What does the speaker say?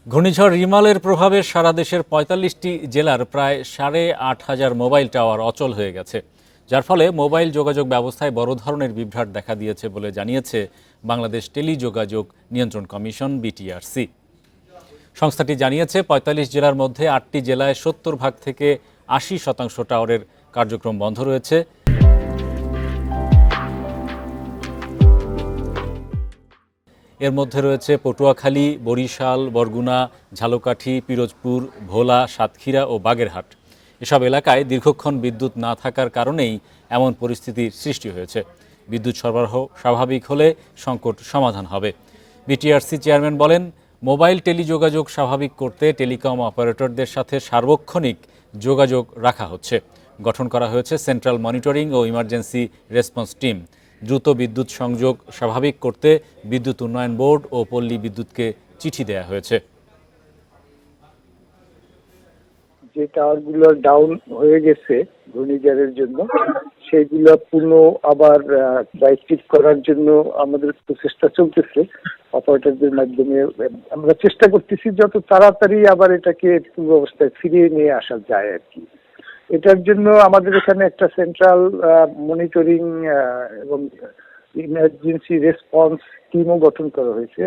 ঘূর্ণিঝড় রিমালের প্রভাবে সারা দেশের ৪৫টি জেলার প্রায় ৮,৫০০ মোবাইল টাওয়ার অচল হয়ে গেছে, যার ফলে মোবাইল যোগাযোগ ব্যবস্থায় বড় ধরনের বিভ্রাট দেখা দিয়েছে বলে জানিয়েছে বাংলাদেশ টেলিযোগাযোগ নিয়ন্ত্রণ কমিশন বিটিআরসি। সংস্থাটি জানিয়েছে ৪৫ জেলার মধ্যে ৮টি জেলায় ৭০ থেকে ৮০% টাওয়ারের কার্যক্রম বন্ধ রয়েছে। এর মধ্যে রয়েছে পটুয়াখালী, বরিশাল, বরগুনা, ঝালকাঠি, পিরোজপুর, ভোলা, সাতক্ষীরা ও বাগেরহাট। এসব এলাকায় দীর্ঘক্ষণ বিদ্যুৎ না থাকার কারণেই এমন পরিস্থিতির সৃষ্টি হয়েছে। বিদ্যুৎ সরবরাহ স্বাভাবিক হলে সংকট সমাধান হবে। বিটিআরসি চেয়ারম্যান বলেন, মোবাইল টেলিযোগাযোগ স্বাভাবিক করতে টেলিকম অপারেটরদের সাথে সার্বক্ষণিক যোগাযোগ রাখা হচ্ছে। গঠন করা হয়েছে সেন্ট্রাল মনিটরিং ও ইমার্জেন্সি রেসপন্স টিম। দ্রুত বিদ্যুৎ সংযোগ স্বাভাবিক করতে বিদ্যুৎ উন্নয়ন বোর্ড ও পল্লী বিদ্যুৎকে চিঠি দেয়া হয়েছে। যে টাওয়ারগুলো ডাউন হয়ে গেছে ঘূর্ণিঝড়ের জন্য, সেইগুলো পুনঃ আবার অ্যাক্টিভ করার জন্য আমাদের প্রচেষ্টা চলতেছে অপারেটরদের মাধ্যমে। আমরা চেষ্টা করতেছি যত তাড়াতাড়ি আবার এটাকে পূর্ব অবস্থায় ফিরিয়ে নিয়ে আসা যায় আর কি। এটার জন্য আমাদের এখানে একটা সেন্ট্রাল মনিটরিং এবং ইমার্জেন্সি রেসপন্স টিমও গঠন করা হয়েছে।